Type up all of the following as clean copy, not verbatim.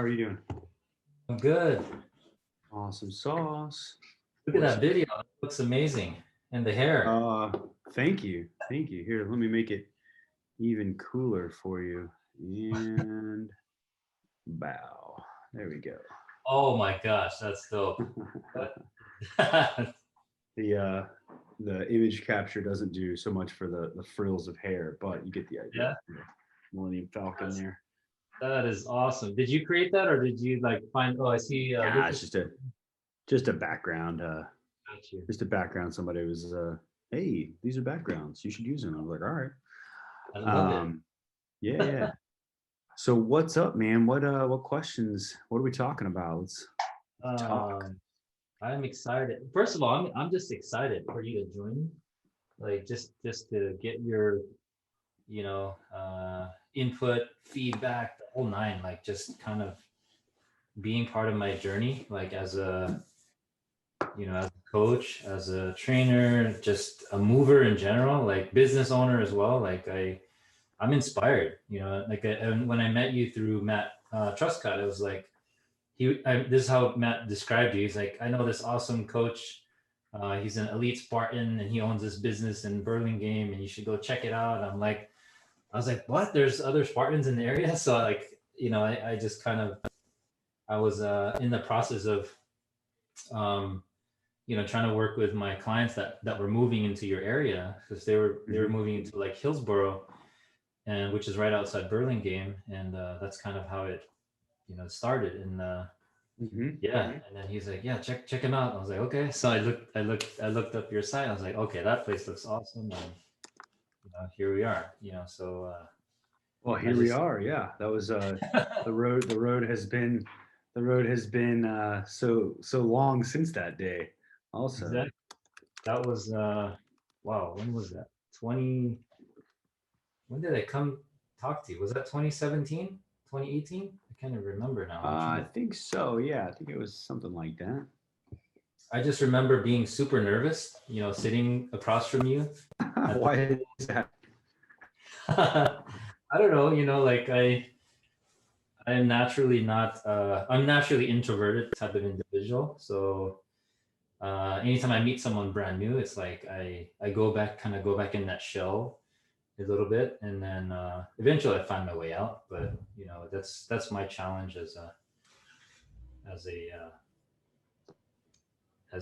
How are you doing? I'm good. Awesome sauce. Look at that video. It looks amazing. And the hair. Uh, Thank you. Thank you. Here, let me make it even cooler for you. And bow. There we go. Oh my gosh, that's dope. The image capture doesn't do so much for the frills of hair, but you get the idea. Yeah, Millennium Falcon that's, there. that is awesome. Did you create that or did you like find, oh, I see Yeah, it's Lucas. just a background. Got you. Just a background. Somebody was hey, these are backgrounds. You should use them. I was like, all right. I love it. Yeah. So what's up, man? What questions? What are we talking about? Let's talk. I'm excited. First of all, I'm just excited for you to join. Like just to get your, input, feedback, the whole nine, like just kind of being part of my journey, like as a coach, as a trainer, just a mover in general, like business owner as well. Like I'm inspired, and when I met you through Matt Trustcott, it was like, this is how Matt described you. He's like, I know this awesome coach. He's an elite Spartan and he owns this business in Burlingame and you should go check it out. I was like, what? There's other Spartans in the area? So like, I just kind of, I was in the process of, trying to work with my clients that were moving into your area because they were moving into like Hillsboro, and which is right outside Burlingame, and that's kind of how it started. And yeah, and then he's like, yeah, check him out. I was like, okay. So I looked up your site. I was like, okay, that place looks awesome, and here we are. Well, here we are. Yeah, that was the road. The road has been so long since that day. Also, Exactly. That was wow. When was that? When did I come talk to you? Was that 2017, 2018? I can't even remember now. I think so. Yeah, I think it was something like that. I just remember being super nervous, sitting across from you. Why is that? I don't know, like I'm naturally not I'm naturally introverted type of individual. So anytime I meet someone brand new, it's like I go back in that shell a little bit, and then eventually I find my way out. But that's my challenge as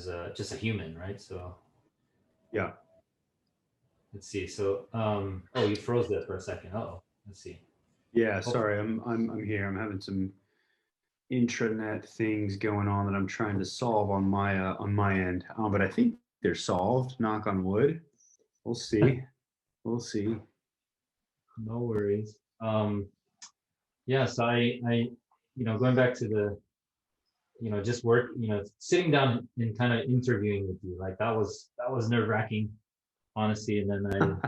a just a human, right? So Yeah. let's see. So oh, you froze there for a second. Oh, let's see. Yeah. Oh, Sorry, I'm here. I'm having some intranet things going on that I'm trying to solve on my end. But I think they're solved. Knock on wood. We'll see. We'll see. no worries. Yeah, so I going back to the just work, sitting down and kind of interviewing with you, like that was nerve-wracking, honestly. And then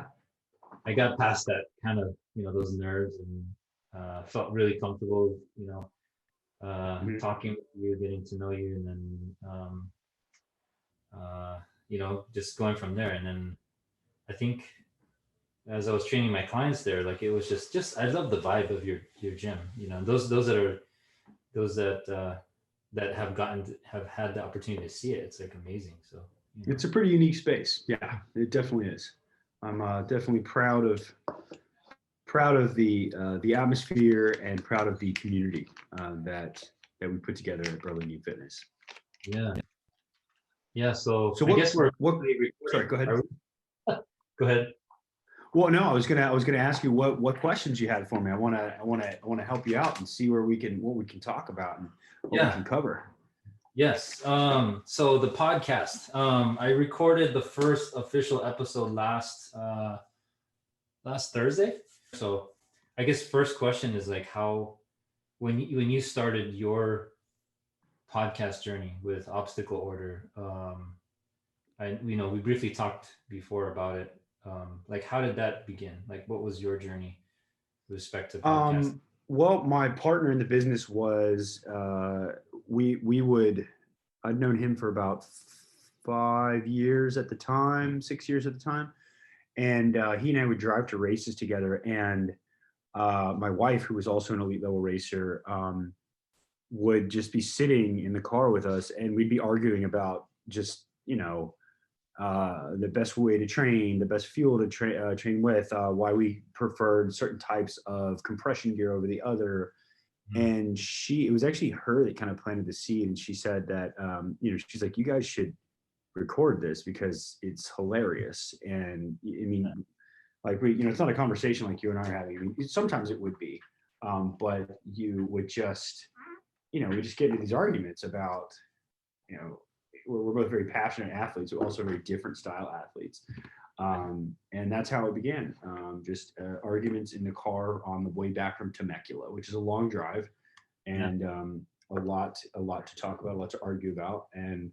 I got past that kind of those nerves, and felt really comfortable, Mhm. talking with you, getting to know you, and then just going from there. And then I think as I was training my clients there, like it was just I love the vibe of your gym. Those that have had the opportunity to see it. It's like amazing. So It's a pretty unique space. Yeah, it definitely is. I'm definitely proud of the atmosphere and proud of the community that we put together at Burlingame Fitness. yeah, yeah. So So I guess we're what? recording. Sorry, go ahead. Go ahead. Well, no, I was gonna ask you what questions you had for me. I wanna help you out and see what we can talk about and what we Yeah. can cover. Yes. So the podcast. I recorded the first official episode last Thursday. So I guess first question is like how when you started your podcast journey with Obstacle Order. We briefly talked before about it. Like how did that begin? Like what was your journey with respect to podcast? Well, my partner in the business was we would I'd known him for about 5 years at the time, 6 years at the time, and he and I would drive to races together. And my wife, who was also an elite level racer, would just be sitting in the car with us, and we'd be arguing about just, the best way to train, the best fuel to train with, why we preferred certain types of compression gear over the other. Mm. And it was actually her that kind of planted the seed. And she said that, she's like, you guys should record this because it's hilarious. And I mean, like it's not a conversation like you and I are having. I mean, sometimes it would be, but you would just, we just get into these arguments about, you know, we're both very passionate athletes, but also very different style athletes. And that's how it began. Just arguments in the car on the way back from Temecula, which is a long drive, and a lot to talk about, a lot to argue about. And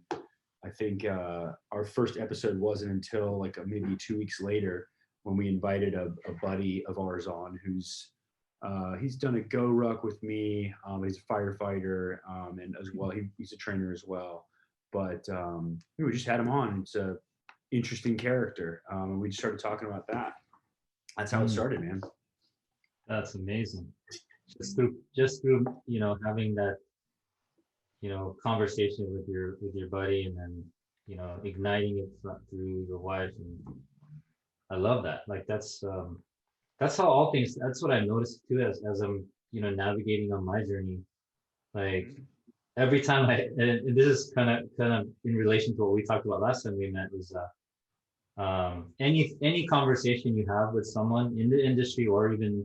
I think our first episode wasn't until like maybe 2 weeks later when we invited a buddy of ours on who's he's done a go ruck with me. He's a firefighter, and as well he's a trainer as well. But we just had him on. It's a interesting character, and we just started talking about that. That's how it started, man. That's amazing. Just through having that conversation with your buddy, and then igniting it through your wife, and I love that. Like that's how all things. That's what I noticed too as I'm navigating on my journey. Like every time and this is kind of in relation to what we talked about last time we met, was any conversation you have with someone in the industry or even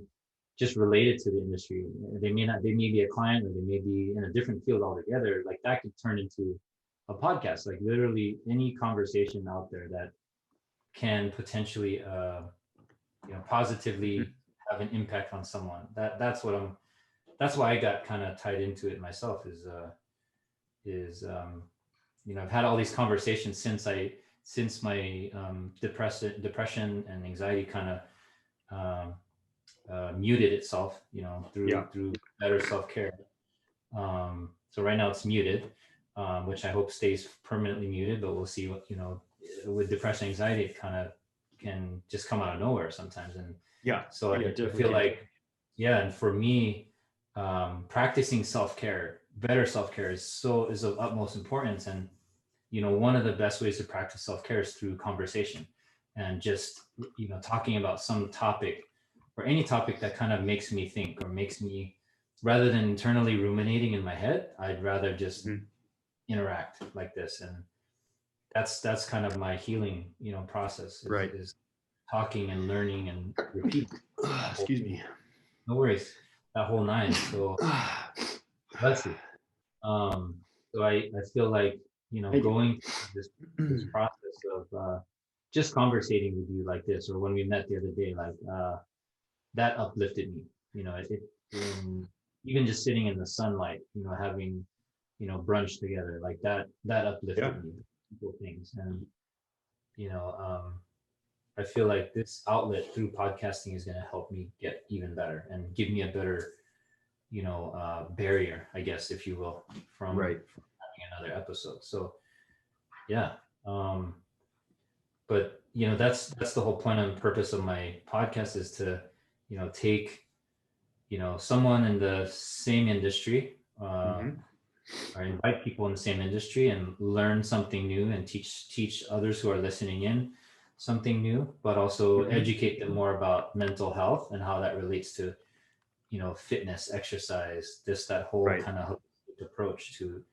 just related to the industry, they may be a client or they may be in a different field altogether, like that could turn into a podcast. Like literally any conversation out there that can potentially positively have an impact on someone. That's why I got kind of tied into it myself, is I've had all these conversations since my depression and anxiety kind of muted itself, through better self-care. So right now it's muted, which I hope stays permanently muted, but we'll see what, with depression, anxiety, it kind of can just come out of nowhere sometimes. And so I feel like, and for me, practicing self-care, better self-care is of utmost importance. And one of the best ways to practice self-care is through conversation, and just talking about some topic or any topic that kind of makes me think, or makes me, rather than internally ruminating in my head, I'd rather just interact like this. And that's kind of my healing process, is talking and learning and repeating. Excuse me. No worries. That whole nine. So bless you. So I feel like going through this process of just conversating with you like this, or when we met the other day, like that uplifted me. Even just sitting in the sunlight, having brunch together, like that uplifted me. Simple things. And I feel like this outlet through podcasting is going to help me get even better and give me a better barrier, I guess, if you will, from having another episode. So but that's the whole point and purpose of my podcast, is to take someone in the same industry, or invite people in the same industry, and learn something new, and teach others who are listening in something new, but also educate them more about mental health and how that relates to fitness, exercise, that whole kind of approach to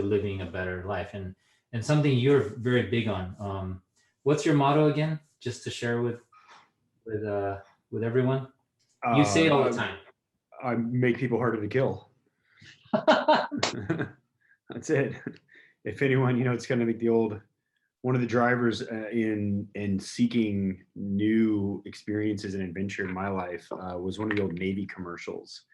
living a better life. And something you're very big on. What's your motto again? Just to share with everyone. You say it all the time. I make people harder to kill. That's it. If anyone, it's kind of like one of the drivers in seeking new experiences and adventure in my life was one of the old Navy commercials.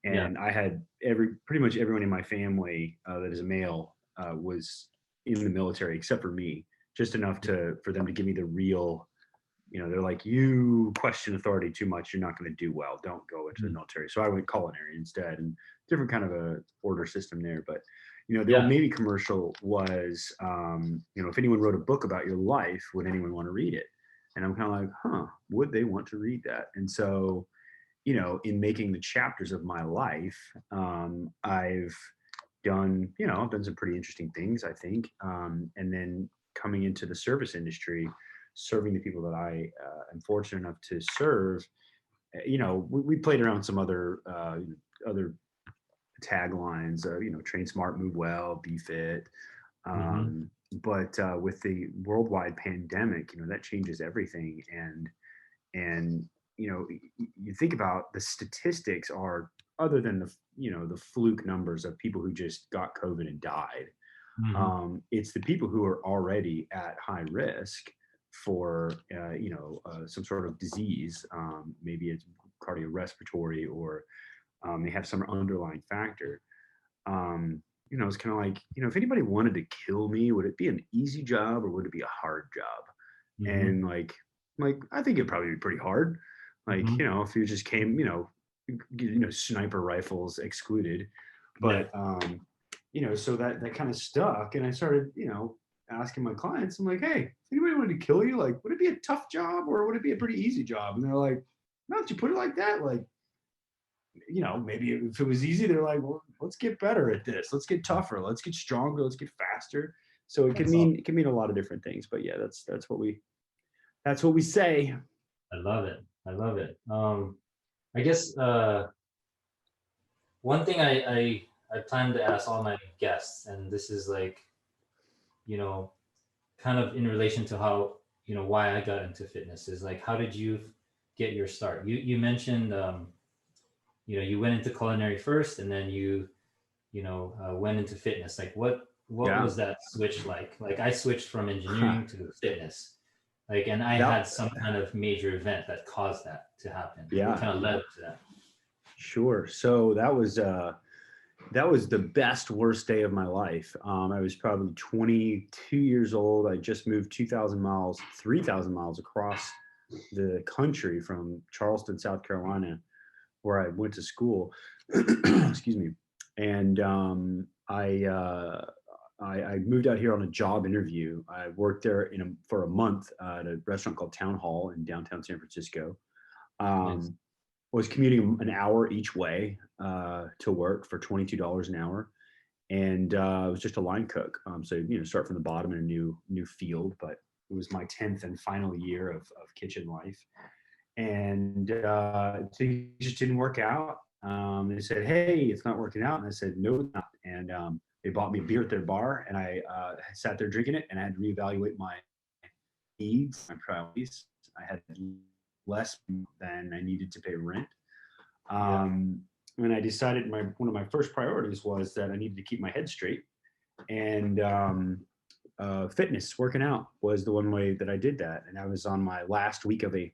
And I had pretty much everyone in my family that is a male was in the military, except for me, just enough for them to give me the real, they're like, you question authority too much, you're not going to do well, don't go into the military. So I went culinary instead, and different kind of a order system there. But the old Navy commercial was, if anyone wrote a book about your life, would anyone want to read it? And I'm kind of like, would they want to read that? And so, in making the chapters of my life, I've done, I've done some pretty interesting things, I think. And then coming into the service industry, serving the people that I am fortunate enough to serve, we played around some other taglines, train smart, move well, be fit. Mm-hmm. But with the worldwide pandemic, that changes everything. And you think about the statistics are, other than the fluke numbers of people who just got COVID and died. Mm-hmm. It's the people who are already at high risk for some sort of disease. Maybe it's cardiorespiratory, or they have some underlying factor. It's kind of like, if anybody wanted to kill me, would it be an easy job or would it be a hard job? Mm-hmm. And like I think it'd probably be pretty hard. Like, Mm-hmm. if you just came, sniper rifles excluded. Yeah. But so that kind of stuck. And I started, asking my clients, I'm like, hey, if anybody wanted to kill you, like, would it be a tough job or would it be a pretty easy job? And they're like, now that you put it like that, like, maybe if it was easy, they're like, well, let's get better at this. Let's get tougher. Let's get stronger. Let's get faster. So That's all. it can mean a lot of different things. But yeah, that's what we say. I love it. I love it. I guess one thing I plan to ask all my guests, and this is like, you know, kind of in relation to how, why I got into fitness, is like, how did you get your start? You mentioned, you went into culinary first, and then went into fitness. Like, what Yeah. was that switch like? Like, I switched from engineering to fitness, like, and I That had some kind of major event that caused that to happen. It yeah, kind of led up to that. sure. So that was the best worst day of my life. I was probably 22 years old. I just moved 3,000 miles across the country from Charleston, South Carolina, where I went to school. Excuse me. And I moved out here on a job interview. I worked there for a month at a restaurant called Town Hall in downtown San Francisco. Nice. Was commuting an hour each way to work for $22 an hour, and I was just a line cook. So start from the bottom in a new field, but it was my 10th and final year of kitchen life, and things just didn't work out. They said, "Hey, it's not working out," and I said, "No, it's not." And they bought me a beer at their bar, and I sat there drinking it, and I had to reevaluate my needs, my priorities. I had less than I needed to pay rent. Yeah. And I decided one of my first priorities was that I needed to keep my head straight. And fitness, working out, was the one way that I did that. And I was on my last week of a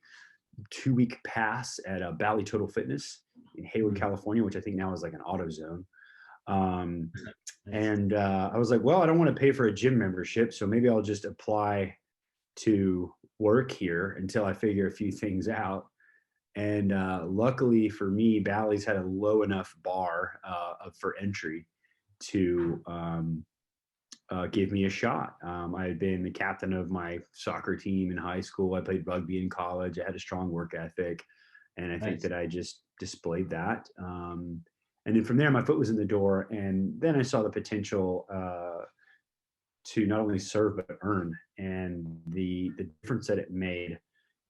2-week pass at a Bally Total Fitness in Hayward, California, which I think now is like an AutoZone. Nice. And I was like, well, I don't want to pay for a gym membership, so maybe I'll just apply to work here until I figure a few things out. And luckily for me, Bally's had a low enough bar for entry to give me a shot. I had been the captain of my soccer team in high school. I played rugby in college. I had a strong work ethic, and I think Nice. that I just displayed that. And then from there, my foot was in the door, and then I saw the potential to not only serve but earn, and the difference that it made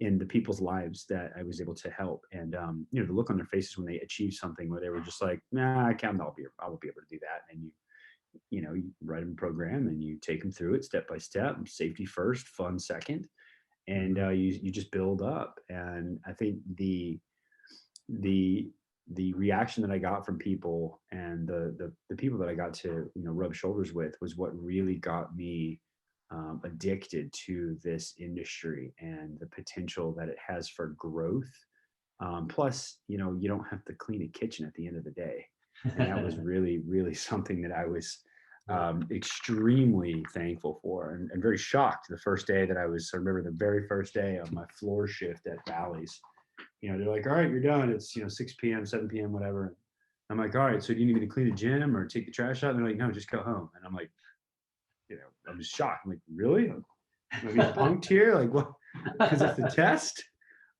in the people's lives that I was able to help. And the look on their faces when they achieved something where they were just like, nah, I won't be able to do that. And you write them a program and you take them through it step by step, safety first, fun second, and you just build up. And I think the reaction that I got from people, and the people that I got to rub shoulders with, was what really got me addicted to this industry and the potential that it has for growth. Plus, you don't have to clean a kitchen at the end of the day, and that was really, really something that I was Yeah. extremely thankful for, and very shocked the first day that I remember the very first day of my floor shift at Bally's. They're like, all right, you're done. It's 6 p.m., 7 p.m., whatever. I'm like, all right, so do you need me to clean the gym or take the trash out? And they're like, no, just go home. And I'm like, I'm just shocked. I'm like, really? Am I being punked here? Like, what? Because it's the test.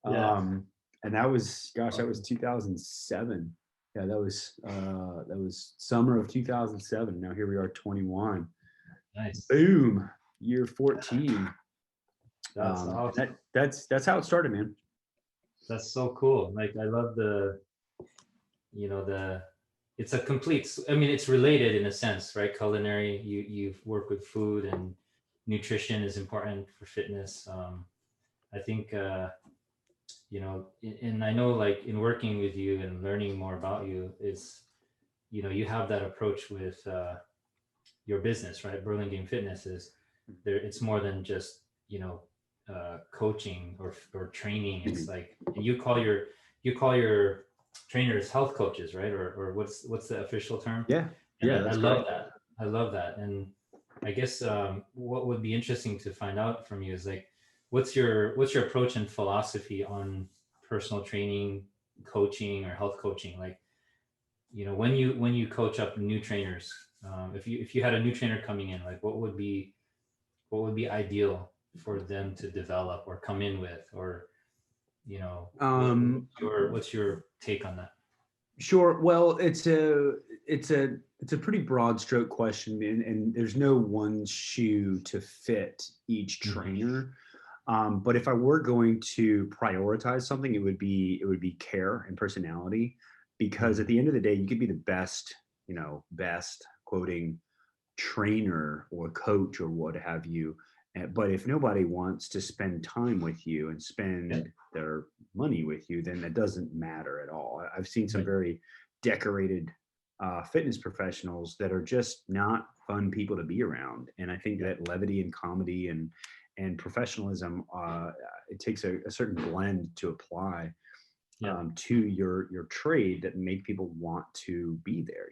Yeah. And that was 2007. Yeah, that was summer of 2007. Now here we are, 21. Nice. Boom, year 14. That's awesome. That's how it started, man. That's so cool. Like I love the it's a complete, I mean, it's related in a sense, right? Culinary, you work with food, and nutrition is important for fitness. I think and I know, like, in working with you and learning more about you, is you have that approach with your business, right? Burlingame Fitness is there. It's more than just coaching or training. It's like you call your trainers health coaches, right? Or what's the official term? Yeah, And yeah, I that's love correct. that. I love that. And I guess what would be interesting to find out from you is, like, what's your approach and philosophy on personal training, coaching, or health coaching? Like, when you coach up new trainers, if you had a new trainer coming in, like, what would be ideal for them to develop or come in with, or what, Um, what's your take on that? Sure. Well, it's a pretty broad stroke question, and there's no one shoe to fit each Mhm. trainer. But if I were going to prioritize something, it would be care and personality, because at Mhm. the end of the day, you could be the best, best quoting trainer or coach or what have you. But if nobody wants to spend time with you and Yeah. spend their money with you, then that doesn't matter at all. I've seen some Right. very decorated fitness professionals that are just not fun people to be around. And I think Yeah. that levity and comedy and professionalism, it takes a certain blend to apply Yeah. to your trade that make people want to be there.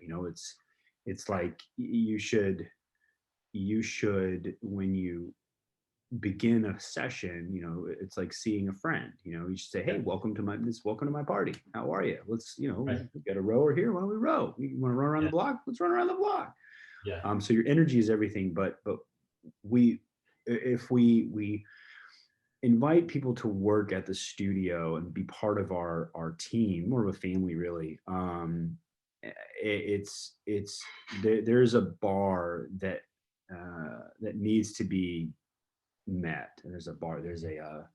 It's like you should when you begin a session, it's like seeing a friend. You should say, Yeah. hey, welcome to my party. How are you? Let's, Right. we got a rower here. Why don't we row? You want to run around the Yeah. block? Let's run around the block. Yeah. So your energy is everything, but we if we invite people to work at the studio and be part of our team, more of a family, really. It's there's a bar that needs to be met. And there's a bar. Mhm.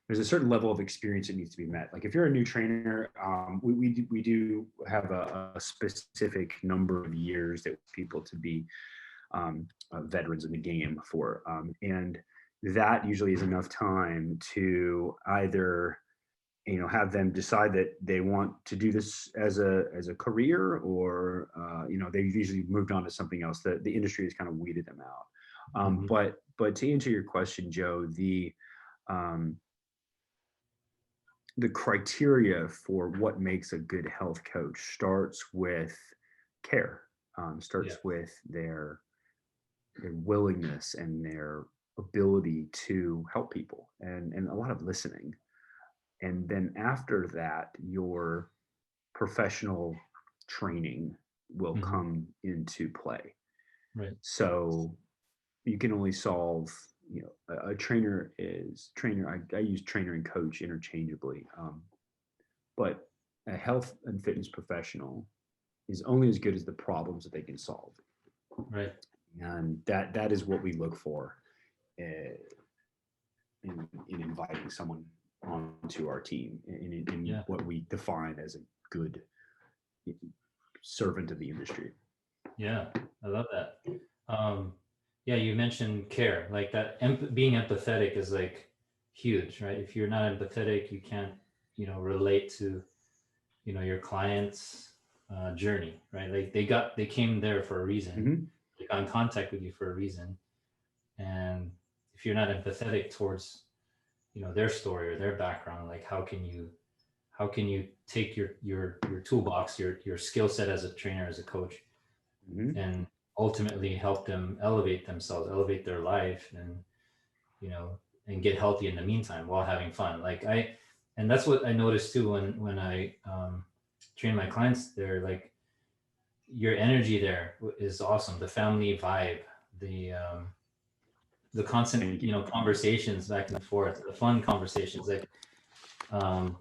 There's a certain level of experience that needs to be met. Like if you're a new trainer, we do have a specific number of years that people to be veterans in the game for, and that usually is enough time to either have them decide that they want to do this as a career, or they've usually moved on to something else. The industry has kind of weeded them out. Mhm. But to answer your question, Joe, um, the criteria for what makes a good health coach starts with care, Yeah. starts with their willingness and their ability to help people, and a lot of listening. And then after that, your professional training will Mhm. come into play. Right. So you can only solve, a trainer is trainer. I use trainer and coach interchangeably, but a health and fitness professional is only as good as the problems that they can solve, Right. and that is what we look for uh, in inviting someone onto our team, in Yeah. what we define as a good servant of the industry. Yeah. I love that. Um, yeah, you mentioned care, like that. Being empathetic is, like, huge, right? If you're not empathetic, you can't, relate to, your client's journey, right? Like they came there for a reason. Mm-hmm. They got in contact with you for a reason, and if you're not empathetic towards, their story or their background, like, how can you take your toolbox, your skill set as a trainer, as a coach, Mm-hmm. and ultimately help them elevate themselves, elevate their life, and you know and get healthy in the meantime while having fun. And that's what I noticed too when I train my clients. They're like, your energy there is awesome. The family vibe, the constant, Thank you. conversations back and forth, the fun conversations, like, um,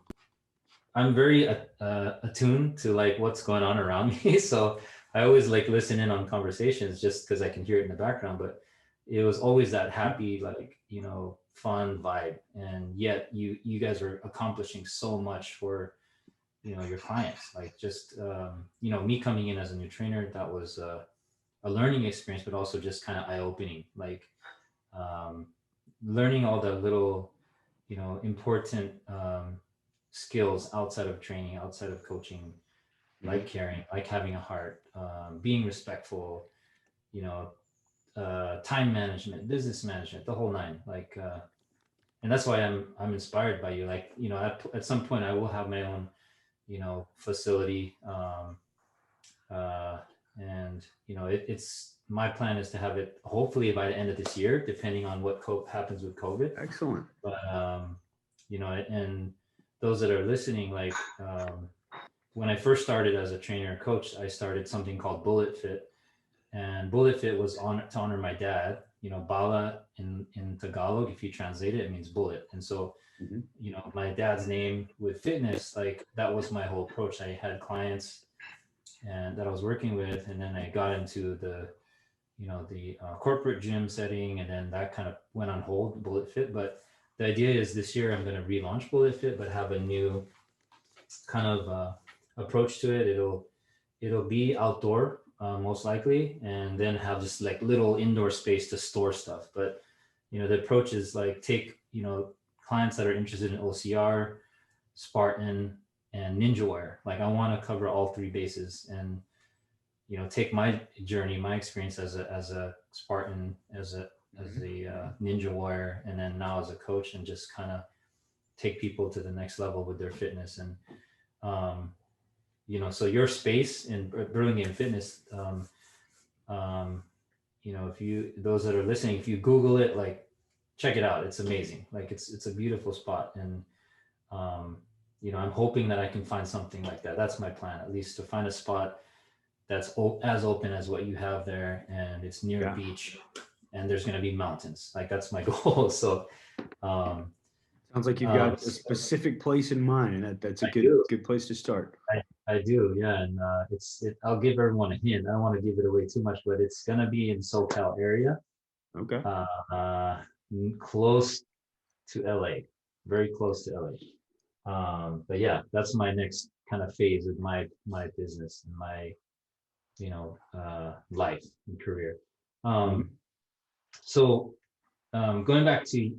I'm very attuned to like what's going on around me. So I always like listen in on conversations just because I can hear it in the background. But it was always that happy, like, fun vibe. And yet you guys are accomplishing so much for, your clients. Like just, me coming in as a new trainer, that was a learning experience, but also just kind of eye opening. Like um, learning all the little, important skills outside of training, outside of coaching, like Mhm. caring, like having a heart, being respectful, you know, time management, business management, the whole nine. Like, and that's why I'm inspired by you. Like, at some point I will have my own, facility, uh, and it's my plan is to have it hopefully by the end of this year, depending on what happens with COVID. Excellent. But and those that are listening, like when I first started as a trainer and coach, I started something called Bullet Fit, and Bullet Fit was on to honor my dad. Bala in Tagalog, if you translate it, it means bullet. And so, Mhm. my dad's name with fitness, like that was my whole approach. I had clients and that I was working with, and then I got into the corporate gym setting, and then that kind of went on hold, Bullet Fit. But the idea is this year I'm going to relaunch Bullet Fit, but have a new kind of approach to it. It'll be outdoor, most likely, and then have just like little indoor space to store stuff. But the approach is like take clients that are interested in OCR, Spartan, and Ninja Wear. Like I want to cover all three bases, and take my journey, my experience as a Spartan, as Mhm. a Ninja Warrior, and then now as a coach, and just kind of take people to the next level with their fitness. And um, so your space in Burlingame Fitness, um, if you those that are listening, if you Google it, like check it out, it's amazing. Like it's a beautiful spot, and um, I'm hoping that I can find something like that. That's my plan, at least to find a spot that's as open as what you have there, and it's near a Yeah. beach, and there's going to be mountains. Like that's my goal. So um, Sounds like you've got a so specific place in mind, and that's a I good do. good place to start. I do, yeah, and I'll give everyone a hint. I don't want to give it away too much, but it's gonna be in SoCal area, Okay. uh, uh, close to LA, very close to LA. But yeah, that's my next kind of phase of my business and my life and career. Um, Mhm. so going back to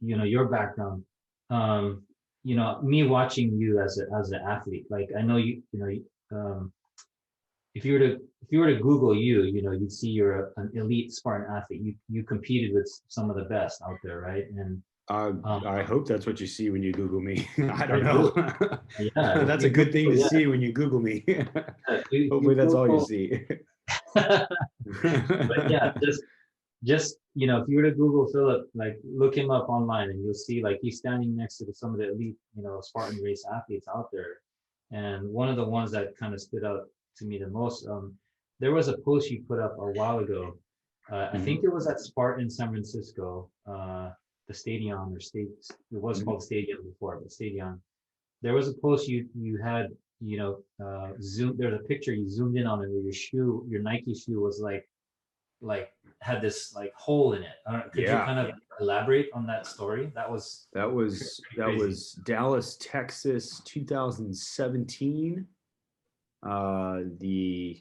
your background, um, me watching you as an athlete, like I know um, if you were to Google you'd see you're an elite Spartan athlete. You competed with some of the best out there, right? And Uh, um, I hope that's what you see when you Google me. I I don't know. do, yeah. If That's a you good thing Google, to yeah, see when you Google me. if Hopefully, you that's all you Google, see. but yeah, just if you were to Google Philip, like look him up online, and you'll see like he's standing next to some of the elite, Spartan race athletes out there. And one of the ones that kind of stood out to me the most, there was a post you put up a while ago. I Mhm, think it was at Spartan San Francisco, the Stadion or State. It was mhm. called Stadium before, but Stadion. There was a post you had, zoom. There's a picture you zoomed in on it where your Nike shoe was like had this like hole in it. I don't, could you Yeah, kind of elaborate on that story? That was pretty that crazy. was Dallas, Texas, 2017. The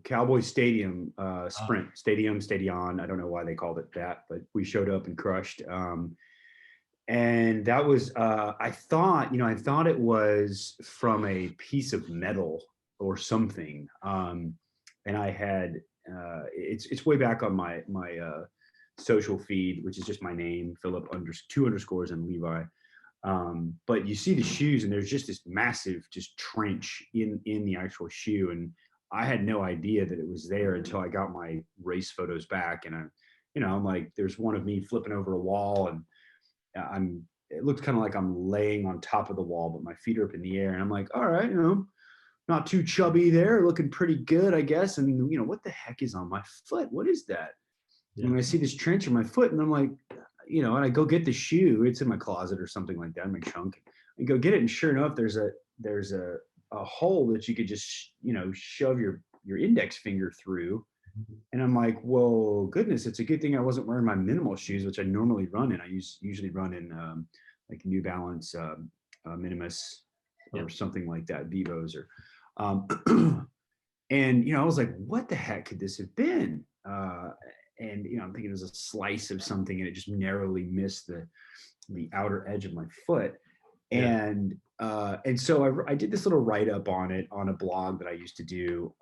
Cowboy Stadium Oh, sprint, Stadion. I don't know why they called it that, but we showed up and crushed. And that was I thought it was from a piece of metal or something. And I had it's way back on my social feed, which is just my name, Philip two underscores and Levi. But you see the shoes, and there's just this massive just trench in the actual shoe, and I had no idea that it was there until I got my race photos back, and I'm like, there's one of me flipping over a wall, and I'm it looks kind of like I'm laying on top of the wall, but my feet are up in the air, and I'm like, all right, not too chubby there, looking pretty good, I guess. And what the heck is on my foot? What is that? yeah. And I see this trench in my foot, and I'm like, and I go get the shoe. It's in my closet or something like that, in my trunk. and go get it. And sure enough, there's a hole that you could just, shove your index finger through. And I'm like, well, goodness, it's a good thing I wasn't wearing my minimal shoes, which I normally run in. I usually run in like New Balance Minimus Yeah. or something like that, Vivos or, and I was like, what the heck could this have been? And I'm thinking it was a slice of something, and it just narrowly missed the outer edge of my foot. Yeah. And so I did this little write up on it on a blog that I used to do.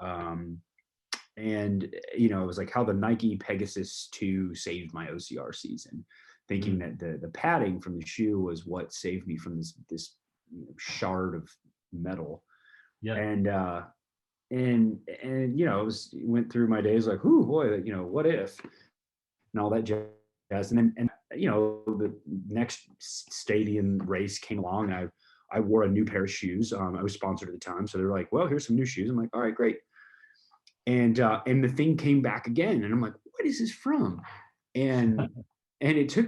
And it was like how the Nike Pegasus 2 saved my OCR season, thinking that the padding from the shoe was what saved me from this shard of metal. Yeah. And went through my days like, oh boy, what if, and all that jazz. And the next stadium race came along, and I wore a new pair of shoes. I was sponsored at the time, so they're like, well, here's some new shoes. I'm like, all right, great. And the thing came back again, and I'm like, what is this from? And it took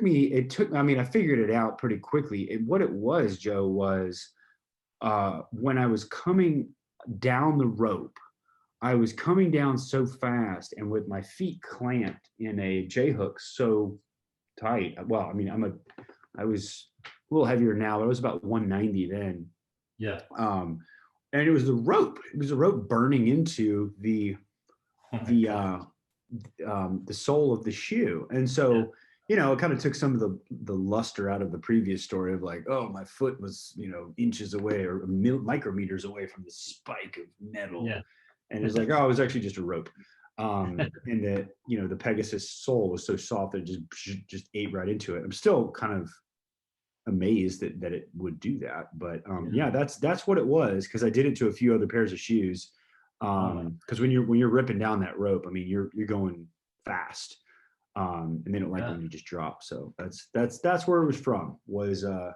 I mean, I figured it out pretty quickly. What it was, Joe, was when I was coming down the rope, I was coming down so fast and with my feet clamped in a J hook so tight. Well, I mean, I was a little heavier now, but I was about 190 then. Yeah. And it was the rope. It was the rope burning into the sole of the shoe. And so, it kind of took some of the luster out of the previous story of like, oh, my foot was, inches away or micrometers away from the spike of metal. Yeah. And it's like, oh, it was actually just a rope. And the Pegasus sole was so soft that it just ate right into it. I'm still kind of amazed that it would do that. But that's what it was, because I did it to a few other pairs of shoes. Because when you're ripping down that rope, I mean, you're going fast. And they don't like when you just drop. So that's where it was from, was the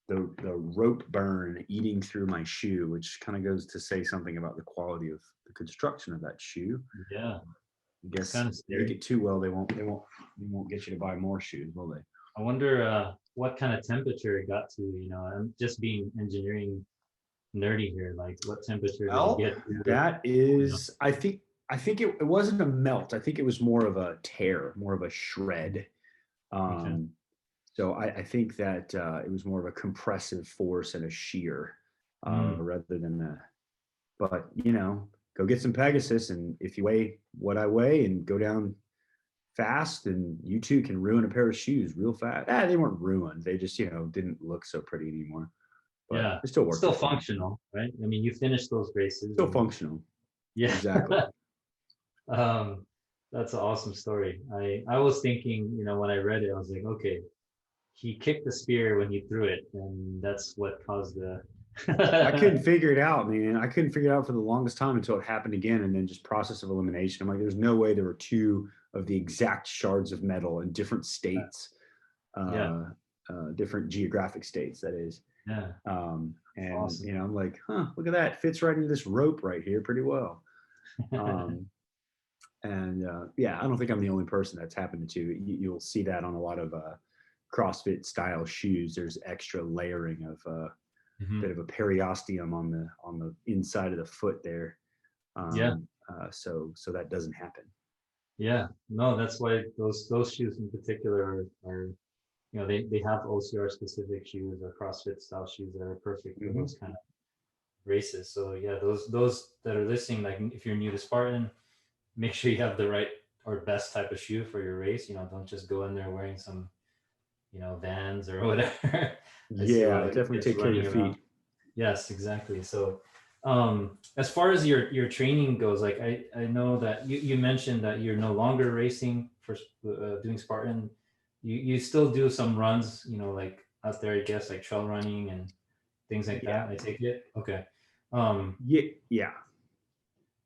rope burn eating through my shoe, which kind of goes to say something about the quality of the construction of that shoe. Yeah. I guess kind of make it too well, they won't get you to buy more shoes, will they? I wonder what kind of temperature it got to. I'm just being engineering nerdy here. Like, what temperature did it get to? That is, I think it wasn't a melt. I think it was more of a tear, more of a shred. Okay. So I think that it was more of a compressive force and a shear rather than but go get some Pegasus, and if you weigh what I weigh and go down fast, and you too can ruin a pair of shoes real fast. They weren't ruined. They just, didn't look so pretty anymore. But yeah. It still works. Still functional, right? I mean, you finished those races. Still functional. Yeah. Exactly. That's an awesome story. I was thinking, when I read it, I was like, okay, he kicked the spear when he threw it, and that's what caused the I couldn't figure it out, man. I couldn't figure it out for the longest time until it happened again, and then just process of elimination. I'm like, there's no way there were two of the exact shards of metal in different states, different geographic states, that is. Yeah. And awesome. I'm like, look at that. It fits right into this rope right here pretty well. And I don't think I'm the only person that's happened to. You'll see that on a lot of CrossFit style shoes. There's extra layering of bit of a periosteum on the inside of the foot there. So that doesn't happen. Yeah, no, that's why those shoes in particular are they have OCR specific shoes or CrossFit style shoes that are perfect for those kind of races. So yeah, those that are listening, like if you're new to Spartan, make sure you have the right or best type of shoe for your race. Don't just go in there wearing some Vans or whatever. Definitely take care of your feet. Yes, exactly. So as far as your training goes, like I know that you mentioned that you're no longer racing for doing Spartan. You still do some runs, like out there, I guess, like trail running and things like that. I take it. Okay. Yeah.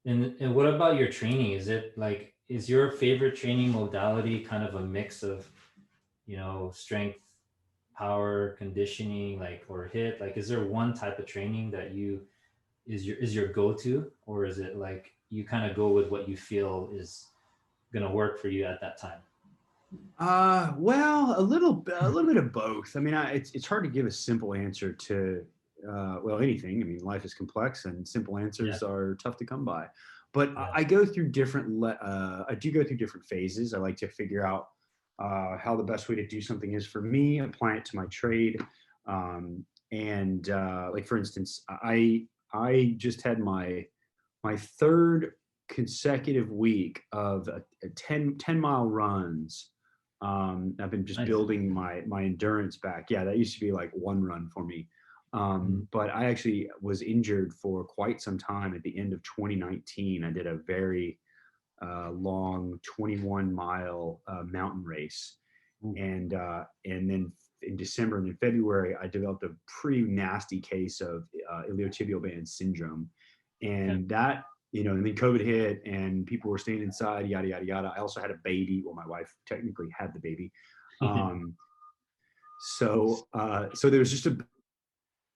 And what about your training? Is it like, is your favorite training modality kind of a mix of, strength, power, conditioning, like, or HIIT? Like, is there one type of training that is your go-to, or is it like you kind of go with what you feel is going to work for you at that time? Well, a little bit of both. I mean, it's hard to give a simple answer to, well, anything. I mean, life is complex, and simple Yeah, answers are tough to come by. But yeah, I go through I do go through different phases. I like to figure out how the best way to do something is for me, apply it to my trade, and like for instance, I just had my third consecutive week of a 10 mile runs. I've been just nice. building my endurance back. Yeah, that used to be like one run for me. Mhm. But I actually was injured for quite some time at the end of 2019. I did a very long 21-mile mountain race, Ooh, and then in December and in February, I developed a pretty nasty case of iliotibial band syndrome, okay. and that, and then COVID hit, and people were staying inside, yada yada yada. I also had a baby. Well, my wife technically had the baby, um, so there was just a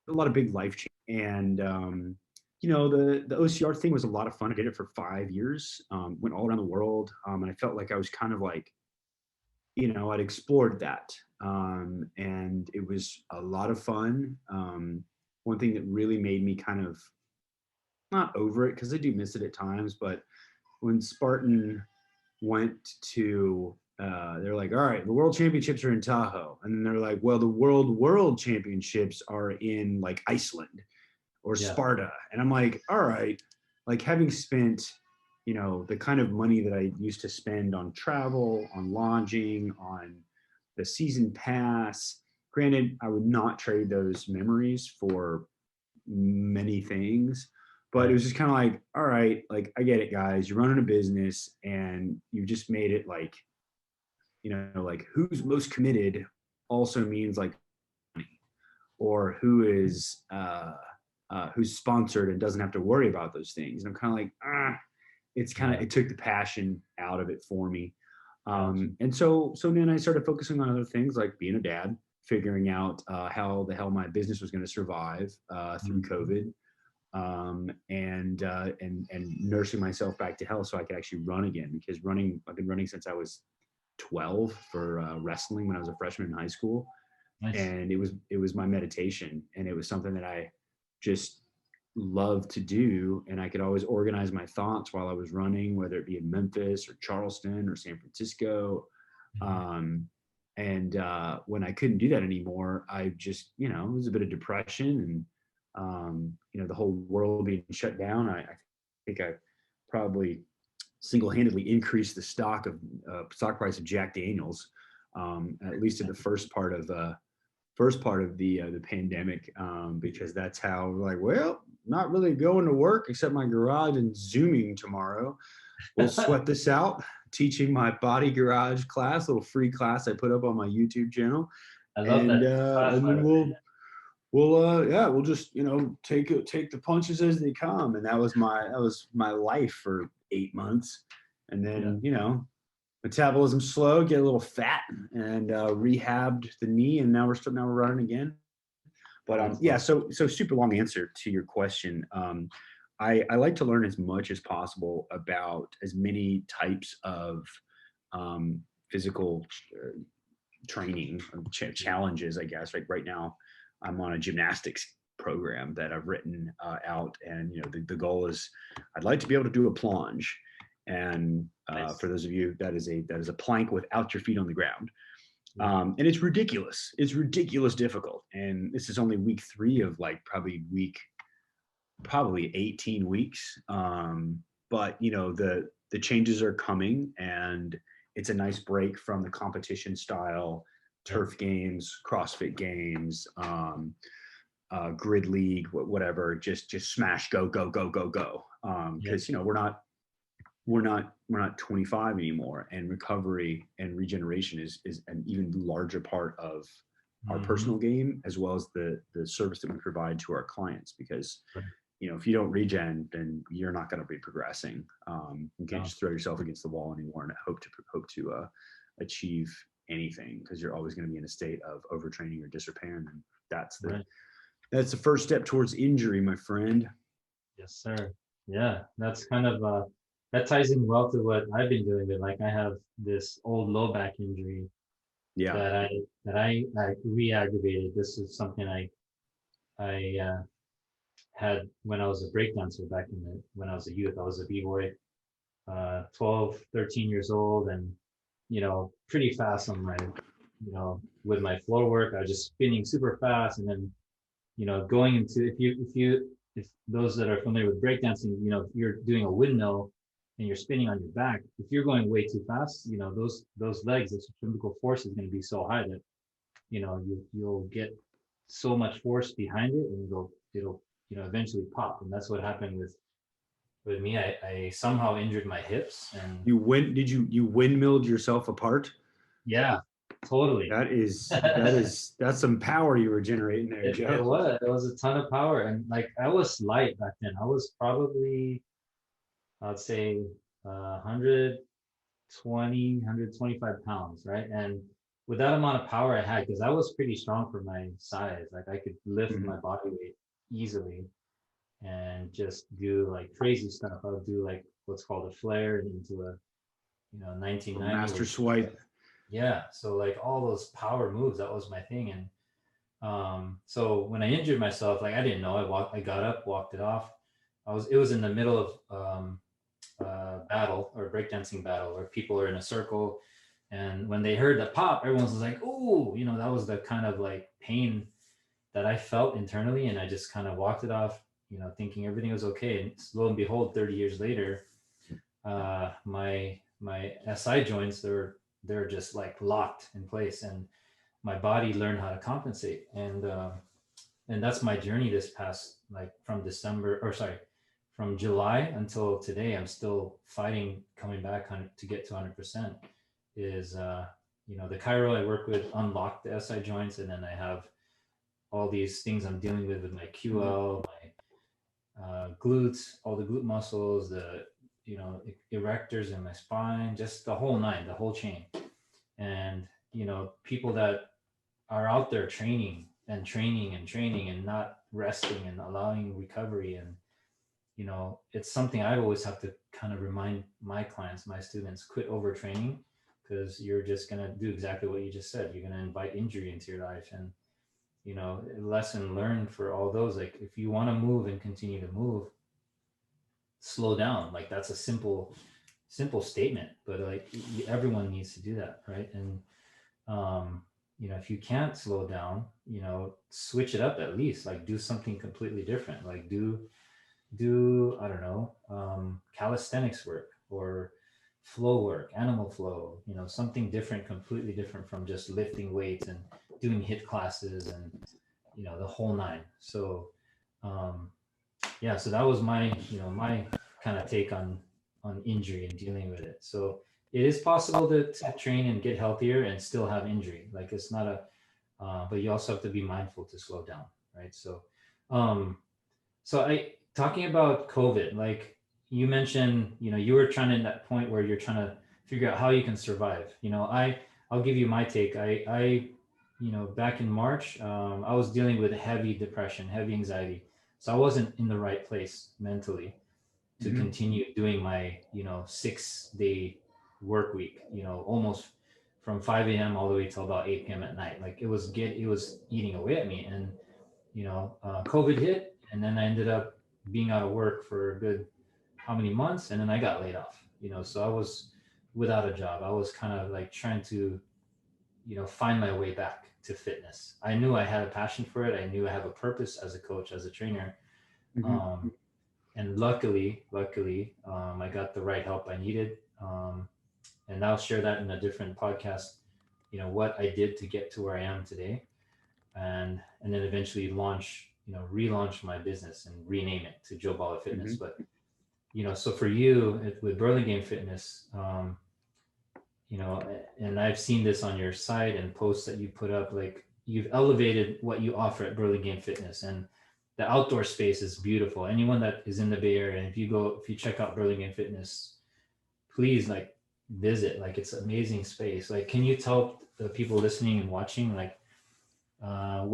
lot of big life change, and the OCR thing was a lot of fun. I did it for 5 years, went all around the world, and I felt like I was kind of like, I'd explored that. And it was a lot of fun. One thing that really made me kind of not over it, because I do miss it at times, but when Spartan went to, they're like, all right, the world championships are in Tahoe. And then they're like, well, the world championships are in like Iceland or Yeah. Sparta. And I'm like, all right, like having spent, the kind of money that I used to spend on travel, on lodging, on the season pass. Granted, I would not trade those memories for many things, but it Right. was just kind of like, all right, like I get it, guys. You're running a business and you just made it like, like who's most committed also means like money, or who's sponsored and doesn't have to worry about those things. And I'm kind of like, Yeah. it took the passion out of it for me. Gotcha. And so then I started focusing on other things like being a dad, figuring out how the hell my business was going to survive through Mhm. COVID, and nursing myself back to health so I could actually run again. Because I've been running since I was 12 for wrestling when I was a freshman in high school, Nice. and it was my meditation, and it was something that I just loved to do, and I could always organize my thoughts while I was running, whether it be in Memphis or Charleston or San Francisco. Mhm. um, and when I couldn't do that anymore, I just, it was a bit of depression, and the whole world being shut down. I think I probably single-handedly increased the stock price of Jack Daniels, at least in the first part of the pandemic, because that's how we're like, well, not really going to work except my garage and Zooming tomorrow. We'll sweat this out. Teaching my body garage class, little free class I put up on my YouTube channel, I love and that uh, class, and by then the way. we'll just take the punches as they come. And that was my life for 8 months, and Yeah. then metabolism slow, get a little fat, and rehabbed the knee, and now we're running again. But That's yeah, awesome. so super long answer to your question. I like to learn as much as possible about as many types of physical training challenges, I guess. Like right now, I'm on a gymnastics program that I've written out, and the goal is I'd like to be able to do a plunge. And for Nice. those of you, that is a plank without your feet on the ground. Yeah. And it's ridiculous. It's ridiculous difficult. And this is only week 3 of like probably 18 weeks. But the changes are coming, and it's a nice break from the competition style Yeah. turf games, CrossFit games, grid league, whatever. Just smash, go, go, go, go, go. Yeah. Because we're not 25 anymore, and recovery and regeneration is an even larger part of our Hmm. personal game, as well as the service that we provide to our clients. Because Right. if you don't regen, then you're not going to be progressing. You can't No. just throw yourself against the wall anymore and hope to achieve anything, because you're always going to be in a state of overtraining or disrepair, and that's the Right. that's the first step towards injury, my friend. Yes, sir. Yeah. That's kind of that ties in well to what I've been dealing with. Like I have this old low back injury Yeah. that I re-aggravated. This is something I had when I was a breakdancer back when I was a youth. I was a b-boy, 12, 13 years old, and pretty fast on my, with my floor work. I was just spinning super fast, and then going into if those that are familiar with breakdancing, if you're doing a windmill and you're spinning on your back, if you're going way too fast, those legs, the centrifugal force is going to be so high that you'll get so much force behind it, and it'll eventually pop. And that's what happened with me. I somehow injured my hips, and You windmilled yourself apart? yeah, totally. That's some power you were generating there, Joe. It was a ton of power, and like I was light back then. I was probably, I'd say, 120, 125 pounds, right? And with that amount of power I had, because I was pretty strong for my size, like I could lift Mhm. my body weight easily and just do like crazy stuff. I would do like what's called a flare into a, A 1990, master where swipe. yeah. So like all those power moves, that was my thing. And so when I injured myself, like I didn't know. I got up, walked it off. It was in the middle of battle or breakdancing battle where people are in a circle, and when they heard the pop, everyone was like, "Ooh!" That was the kind of like pain that I felt internally, and I just kind of walked it off, thinking everything was okay. And lo and behold, 30 years later, my SI joints, they're just like locked in place, and my body learned how to compensate. And that's my journey this past, like from December, or sorry, from July until today. I'm still fighting, coming back to get to 100%. Is the chiro I work with unlocked the SI joints, and then I have all these things I'm dealing with my Mhm. QL, my glutes, all the glute muscles, the erectors in my spine, just the whole nine, the whole chain. And people that are out there training and training and training and not resting and allowing recovery, and it's something I always have to kind of remind my clients, my students: quit overtraining, because you're just going to do exactly what you just said. You're going to invite injury into your life. And lesson learned for all those, like if you want to move and continue to move, slow down. Like that's a simple statement, but like everyone needs to do that, right? And um if you can't slow down, switch it up, at least like do something completely different, like do I don't know, calisthenics work, or flow work, animal flow, something different, completely different from just lifting weights and doing hit classes and the whole nine. So um yeah, so that was my kind of take on injury and dealing with it. So it is possible to train and get healthier and still have injury. Like it's not a but you also have to be mindful to slow down, right? Um so I talking about COVID, like you mentioned, you were trying to that point where you're trying to figure out how you can survive. I'll give you my take. Back in March, I was dealing with heavy depression, heavy anxiety. So I wasn't in the right place mentally to Mhm. continue doing my, 6-day work week, almost from 5 a.m. all the way till about 8 p.m. at night. Like it was eating away at me. And COVID hit, and then I ended up being out of work for a good how many months, and then I got laid off. So I was without a job. I was kind of like trying to, find my way back to fitness. I knew I had a passion for it. I knew I have a purpose as a coach, as a trainer. Mhm. Um, and luckily, I got the right help I needed. And I'll share that in a different podcast. What I did to get to where I am today, and then eventually relaunch my business and rename it to Joe Bala Fitness. Mhm. But so for you with Burlingame Fitness, and I've seen this on your site and posts that you put up, like you've elevated what you offer at Burlingame Fitness, and the outdoor space is beautiful. Anyone that is in the Bay Area, and if you check out Burlingame Fitness, please like visit. Like it's amazing space. Like, can you tell the people listening and watching, like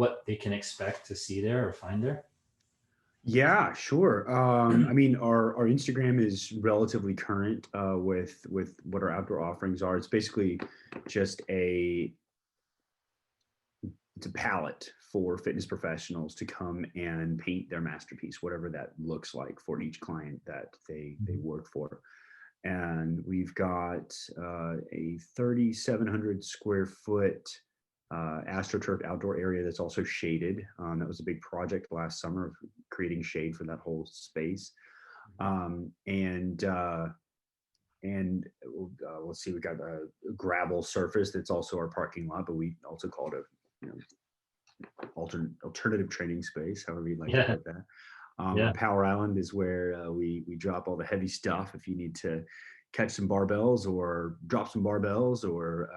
what they can expect to see there or find there? Yeah, sure. I mean, our Instagram is relatively current with what our outdoor offerings are. It's basically just it's a palette for fitness professionals to come and paint their masterpiece, whatever that looks like for each client that they Mhm. work for. And we've got a 3,700 square foot astroturf outdoor area that's also shaded. That was a big project last summer of creating shade for that whole space. Um, and uh, and let's see, we got a gravel surface that's also our parking lot, but we also call it a you know alternative training space, however you'd like to Yeah, put that. Our yeah. Power Island is where we drop all the heavy stuff. If you need to catch some barbells or drop some barbells or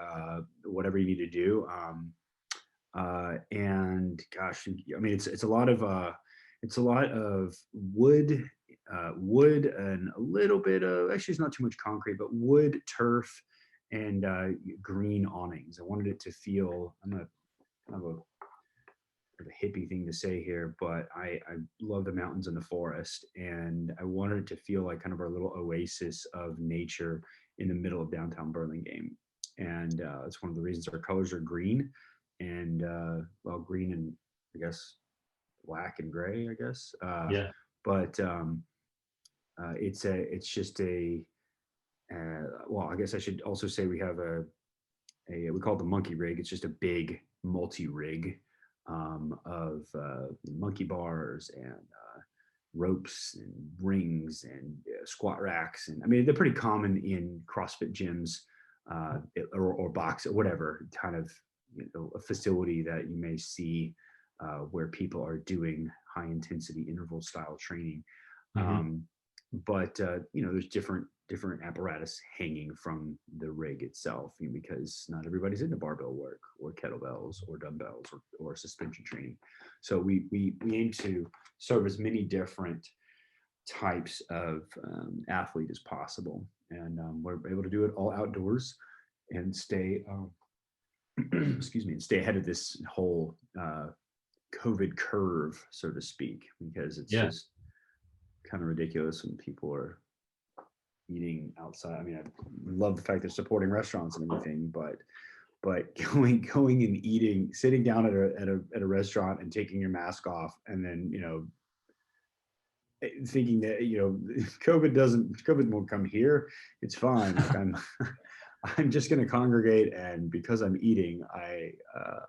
whatever you need to do. And gosh, I mean, it's a lot of wood and a little bit of actually it's not too much concrete, but wood, turf, and green awnings. I wanted it to feel. I'm a kind of a hippie thing to say here, but I love the mountains and the forest, and I wanted it to feel like kind of our little oasis of nature in the middle of downtown Burlingame. And it's one of the reasons our colors are green, and well, green and I guess black and gray, I guess. Yeah. But it's just a well, I guess I should also say we have a we call it the monkey rig. It's just a big multi rig of monkey bars and ropes and rings and squat racks. And I mean, they're pretty common in CrossFit gyms or box or whatever kind of a facility that you may see where people are doing high intensity interval style training. Hmm. Um, but there's different apparatus hanging from the rig itself, because not everybody's into barbell work or kettlebells or dumbbells or suspension training. So we aim to serve as many different types of athlete as possible, and we're able to do it all outdoors and stay excuse me, and stay ahead of this whole COVID curve, so to speak, because it's Yeah. just kind of ridiculous when people are eating outside. I mean, I love the fact they're supporting restaurants and everything, but going and eating, sitting down at a restaurant and taking your mask off, and then thinking that COVID won't come here. It's fine. Like I'm just going to congregate, and because I'm eating,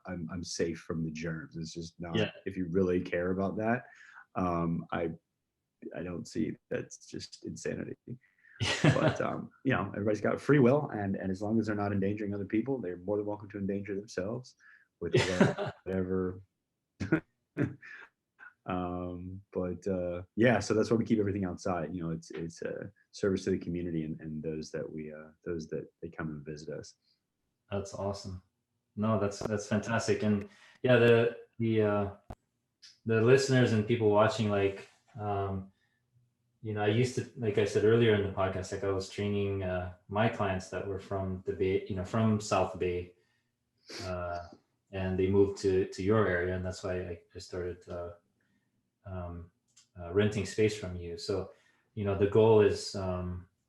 I'm safe from the germs. It's just not. Yeah. If you really care about that, I don't see that's just insanity. But everybody's got free will, and as long as they're not endangering other people, they're more than welcome to endanger themselves with whatever. But yeah, so that's why we keep everything outside. It's a service to the community and those that they come and visit us. That's awesome. No, that's fantastic. And yeah, the listeners and people watching, like, um, I used to, like I said earlier in the podcast, like I was training my clients that were from the Bay, from South Bay, uh, and they moved to your area, and that's why I started um, renting space from you. So, the goal is,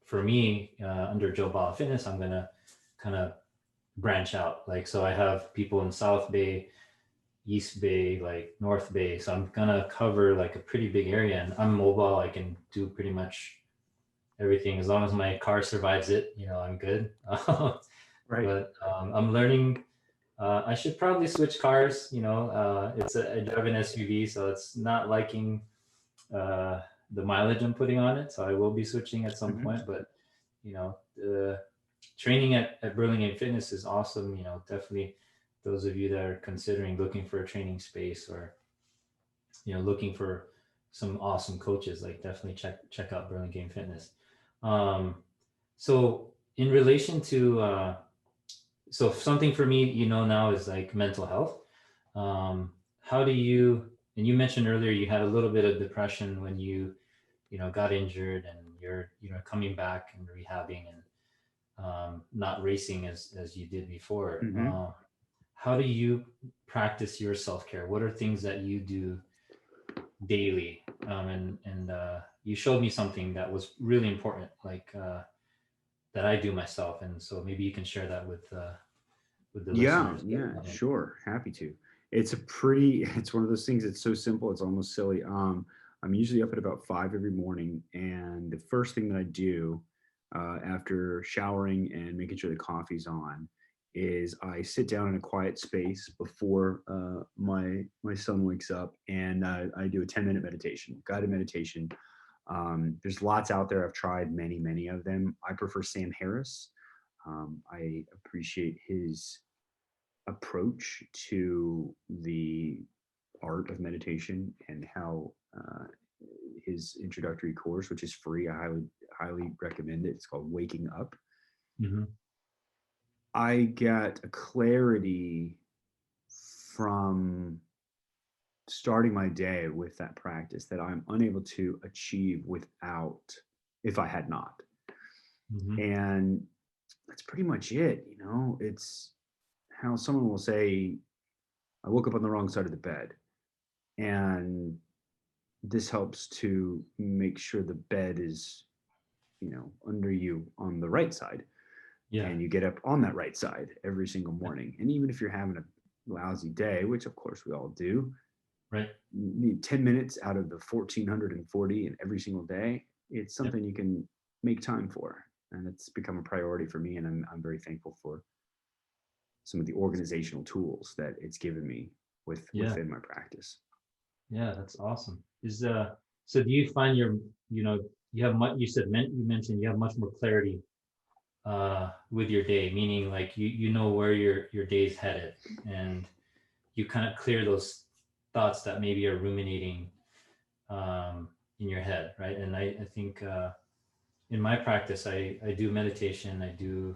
for me, under Joe Bala Fitness, I'm gonna kind of branch out. Like, so I have people in South Bay, East Bay, like North Bay. So I'm gonna cover like a pretty big area, and I'm mobile. I can do pretty much everything as long as my car survives it. I'm good. Right. But I'm learning. I should probably switch cars. I drive an SUV, so it's not liking uh, the mileage I'm putting on it. So I will be switching at some Hmm. point. But the training at Burlingame Fitness is awesome. Definitely those of you that are considering looking for a training space, or looking for some awesome coaches, like definitely check out Burlingame Fitness. Um, so in relation to so something for me, now is like mental health. How do you, and you mentioned earlier you had a little bit of depression when you got injured, and you're coming back and rehabbing, and not racing as you did before. Hmm. How do you practice your self-care? What are things that you do daily. And you showed me something that was really important, like that I do myself. And so maybe you can share that with the Yeah, listeners. yeah, sure. Happy to. It's a pretty, it's one of those things. It's so simple. It's almost silly. I'm usually up at about 5 every morning. And the first thing that I do after showering and making sure the coffee's on is I sit down in a quiet space before my son wakes up, and I do a 10-minute meditation, guided meditation. There's lots out there. I've tried many of them. I prefer Sam Harris. I appreciate his approach to the art of meditation and how his introductory course, which is free, I highly recommend it. It's called Waking Up. Mm-hmm. I get a clarity from starting my day with that practice that I'm unable to achieve without if I had not. Mm-hmm. And that's pretty much it. It's how someone will say, I woke up on the wrong side of the bed. And this helps to make sure the bed is, under you on the right side. Yeah. And you get up on that right side every single morning. And even if you're having a lousy day, which of course we all do, Right. you need 10 minutes out of the 1440 in every single day. It's Yep. something you can make time for. And it's become a priority for me. And I'm very thankful for some of the organizational tools that it's given me Yeah. within my practice. Yeah. That's awesome. So do you find you have much, you mentioned you have much more clarity with your day, meaning like you know where your day's headed, and you kind of clear those thoughts that maybe are ruminating in your head, right? And I think in my practice, I do meditation, I do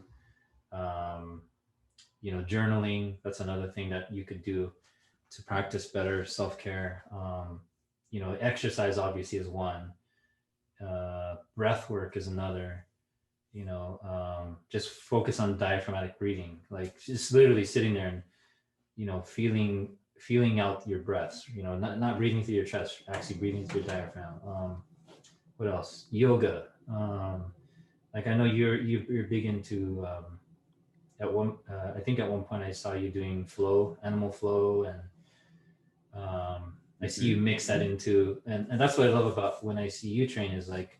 um, journaling. That's another thing that you could do to practice better self-care. Exercise obviously is one. Breath work is another. Just focus on diaphragmatic breathing, like just literally sitting there and feeling out your breaths. Not breathing through your chest, actually breathing through your diaphragm. What else? Yoga. Like I know you're big into I think at one point I saw you doing flow, animal flow, and I see you mix that into, and that's what I love about when I see you train is like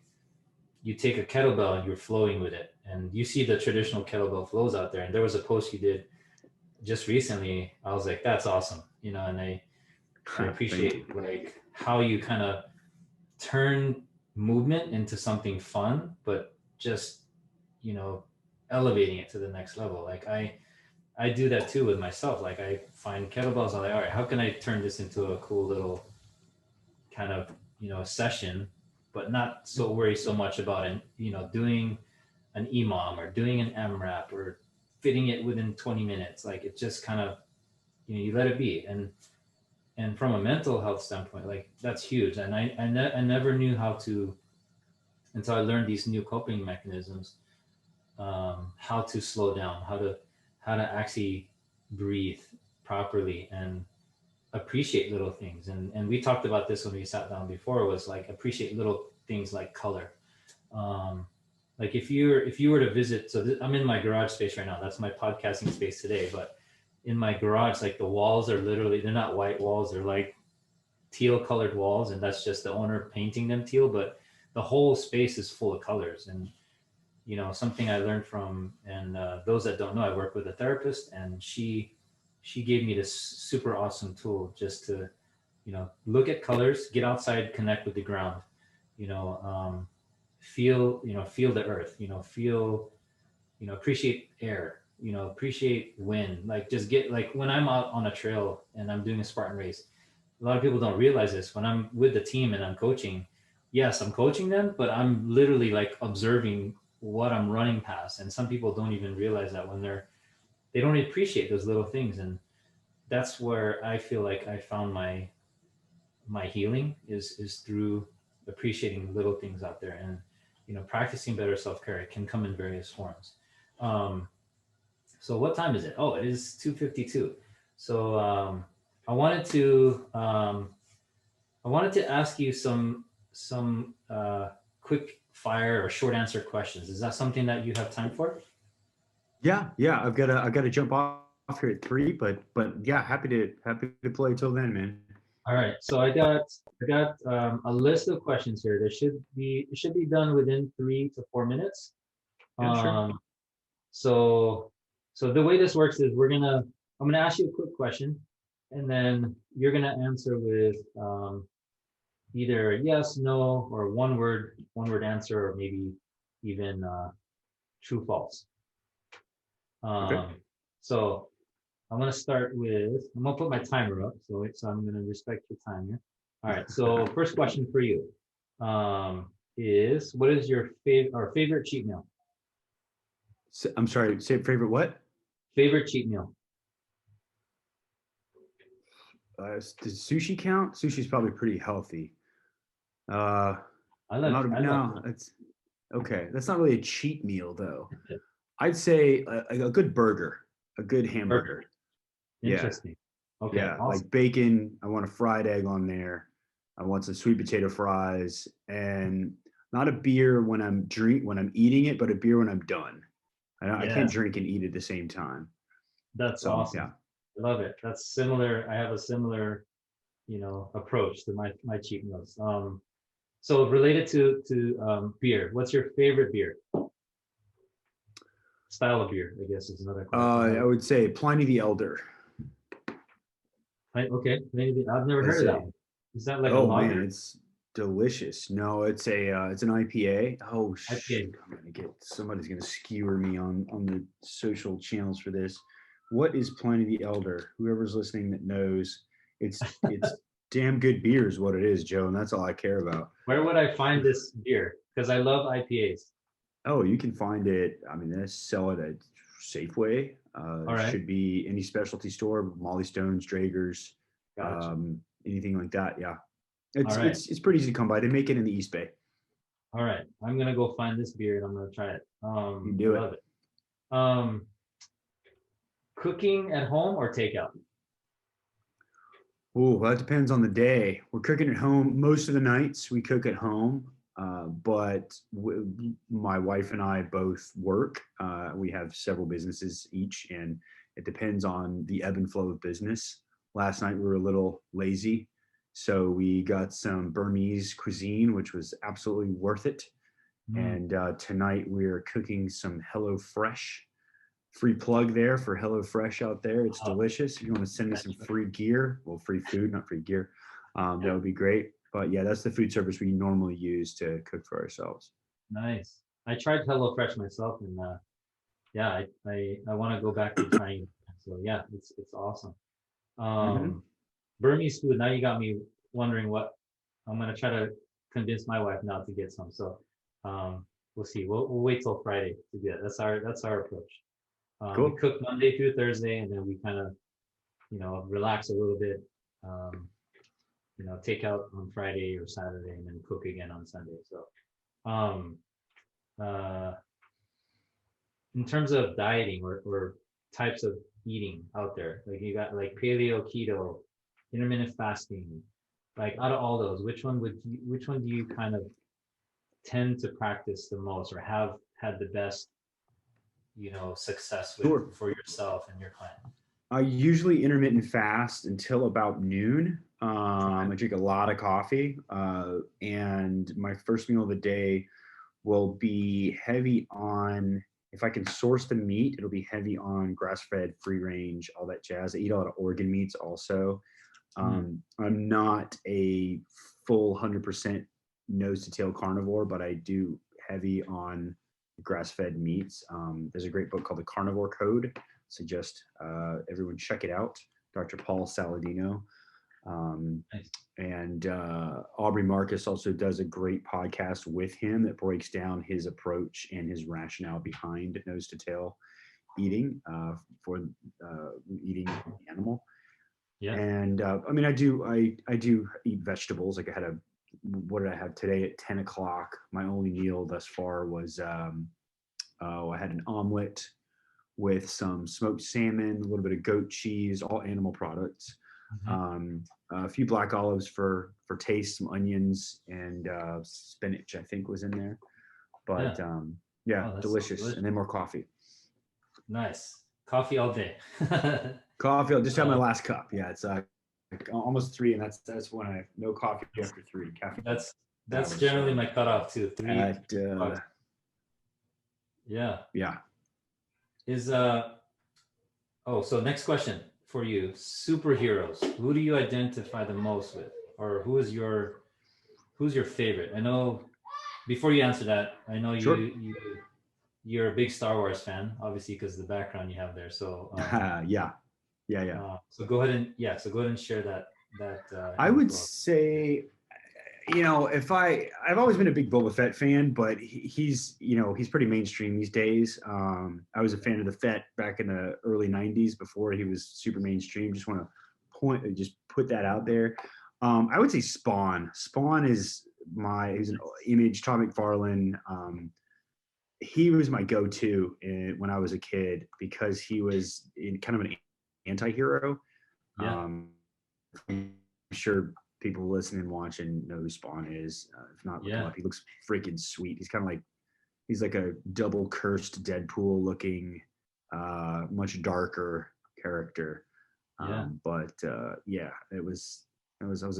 you take a kettlebell and you're flowing with it, and you see the traditional kettlebell flows out there. And there was a post you did just recently. I was like, that's awesome, and I appreciate like how you kind of turn movement into something fun, but just elevating it to the next level. Like I do that too with myself. Like I find kettlebells. I'm like, all right, how can I turn this into a cool little kind of session, but not so worry so much about it. Doing an EMOM or doing an MRAP or fitting it within 20 minutes. Like it just kind of you let it be. And from a mental health standpoint, like that's huge. And I never knew how to until I learned these new coping mechanisms. How to slow down, how to actually breathe properly and appreciate little things. And we talked about this when we sat down before, was like appreciate little things like color. Like if you were to visit, so I'm in my garage space right now. That's my podcasting space today. But in my garage, like the walls are literally, they're not white walls, they're like teal colored walls, and that's just the owner painting them teal. But the whole space is full of colors. And something I learned from, and those that don't know, I work with a therapist, and she gave me this super awesome tool just to look at colors, get outside, connect with the ground, you know um, feel the earth, feel, appreciate air, appreciate wind. Like just get, like when I'm out on a trail and I'm doing a Spartan race, a lot of people don't realize this. When I'm with the team and I'm coaching, yes, I'm coaching them, but I'm literally like observing what I'm running past. And some people don't even realize that when they don't appreciate those little things. And that's where I feel like I found my healing is through appreciating little things out there. And practicing better self-care. It can come in various forms. So what time is it? Oh, it is 2:52. So I wanted to I wanted to ask you some quick fire or short answer questions. Is that something that you have time for? Yeah. I've got to jump off here at 3, but yeah, happy to play till then, man. All right. So I got a list of questions here. It should be done within 3 to 4 minutes. Yeah, sure. Um, so so the way this works is I'm gonna ask you a quick question, and then you're gonna answer with either yes, no, or one word answer, or maybe even true, false. Okay. Um, so I'm gonna put my timer up. So I'm gonna respect your time here. All right. So first question for you is what is your favorite cheat meal? I'm sorry. Say favorite what? Favorite cheat meal. Does sushi count? Sushi's probably pretty healthy. Uh, I'm not. I love No, it's okay. That's not really a cheat meal though. I'd say a good burger, a good hamburger. burger. Yeah, Interesting. Okay, yeah, awesome. like bacon. I want a fried egg on there. I want some sweet potato fries, and not a beer when I'm eating it, but a beer when I'm done. I Yeah, can't drink and eat at the same time. that's So awesome. yeah. I love it. That's similar. I have a similar, approach to my cheat meals. So related to beer, what's your favorite beer? Style of beer, I guess is another question. I would say Pliny the Elder. Okay, maybe I've never heard That's of that a one. Is that like a Oh man, lager? it's delicious. No, it's an IPA. Oh IPA. shoot, somebody's gonna skewer me on the social channels for this. What is Pliny the Elder? Whoever's listening that knows, it's damn good beer is what it is, Joe, and that's all I care about. Where would I find this beer? Because I love IPAs. Oh, you can find it. I mean, they sell it at Safeway. All right, Should be any specialty store, Molly Stone's, Drager's, gotcha. anything like that. Yeah, All it's right, it's it's pretty easy to come by. They make it in the East Bay. all right. I'm gonna go find this beer and I'm gonna try it. You can I do it. love it. Um, Cooking at home or takeout? Oh, that depends on the day. We're cooking at home most of the nights. We cook at home, but my wife and I both work. We have several businesses each, and it depends on the ebb and flow of business. Last night we were a little lazy, so we got some Burmese cuisine, which was absolutely worth it. Mm, And tonight we're cooking some Hello Fresh. Free plug there for HelloFresh out there. It's oh, delicious. If you want to send me some free gear, well, free food, not free gear, that yeah, would be great. But yeah, that's the food service we normally use to cook for ourselves. nice. I tried HelloFresh myself, and yeah, I want to go back to trying it. So yeah, it's awesome. Hmm. Um, Burmese food. Now you got me wondering what I'm gonna try to convince my wife not to get some. So um, we'll see. We'll wait till Friday to get. That's our approach. We Cool. cook Monday through Thursday, and then we kind of relax a little bit. Um, take out on Friday or Saturday, and then cook again on Sunday. So um, uh, in terms of dieting or types of eating out there, like you got like paleo, keto, intermittent fasting, like out of all those, which one do you kind of tend to practice the most or have had the best, success with Sure. for yourself and your client? I usually intermittent fast until about noon. Okay. I drink a lot of coffee, and my first meal of the day will be heavy on. If I can source the meat, it'll be heavy on grass-fed, free range, all that jazz. I eat a lot of organ meats also. Mm, I'm not a full 100% nose to tail carnivore, but I do heavy on grass fed meats. There's a great book called The Carnivore Code. Suggest everyone check it out. Dr. Paul Saladino. Um, nice. and Aubrey Marcus also does a great podcast with him that breaks down his approach and his rationale behind nose to tail eating for eating the animal. Yeah. And I mean, I do eat vegetables. Like what did I have today at 10 o'clock? My only meal thus far was I had an omelet with some smoked salmon, a little bit of goat cheese, all animal products. A few black olives for taste, some onions, and spinach, I think, was in there. But yeah, Oh, that's so delicious. delicious. And then more coffee. Nice. Coffee all day. Coffee. I'll just have my last cup. Yeah, it's almost 3, and that's when I no coffee after 3. Caffeine. That's generally my cutoff too. 3. Yeah. Yeah. Is so next question for you. Superheroes. Who do you identify the most with? Or who's your favorite? I know before you answer that, I know Sure. you're a big Star Wars fan, obviously, because of the background you have there. So yeah. So go ahead and share that. I would say, I've always been a big Boba Fett fan, but he's pretty mainstream these days. I was a fan of the Fett back in the early '90s before he was super mainstream. Just want to just put that out there. I would say Spawn. Spawn is he's an image. Todd McFarlane. He was my go-to when I was a kid because he was kind of an anti-hero. Yeah. I'm sure people listening and watching know who Spawn is. If not, look him up. He looks freaking sweet. He's like a double cursed Deadpool looking, much darker character. But I was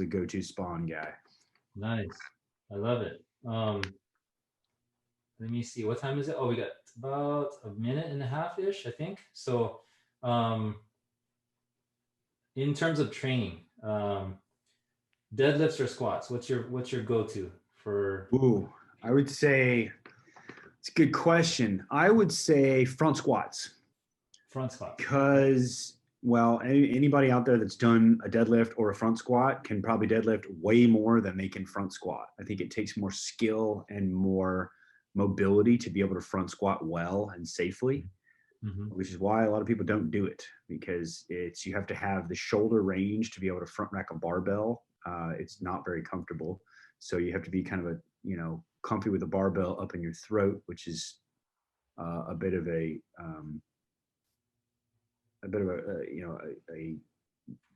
a go-to Spawn guy. Nice. I love it. Let me see. What time is it? Oh, we got about a minute and a half-ish, I think. So in terms of training, deadlifts or squats, what's your go-to for? Ooh, I would say it's a good question. I would say front squats. Front squats. Because anybody out there that's done a deadlift or a front squat can probably deadlift way more than they can front squat. I think it takes more skill and more mobility to be able to front squat well and safely, which is why a lot of people don't do it, because you have to have the shoulder range to be able to front rack a barbell. It's not very comfortable. So you have to be kind of comfy with the barbell up in your throat, which is a bit of a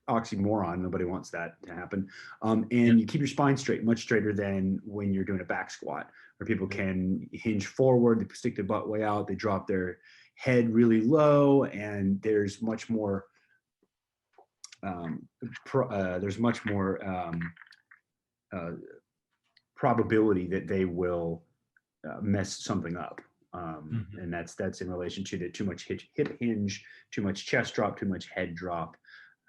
oxymoron. Nobody wants that to happen. And you keep your spine straight, much straighter than when you're doing a back squat, where people can hinge forward, they stick their butt way out, they drop their head really low, and there's much more probability that they will mess something up. And that's in relation to the too much hip hinge, too much chest drop, too much head drop,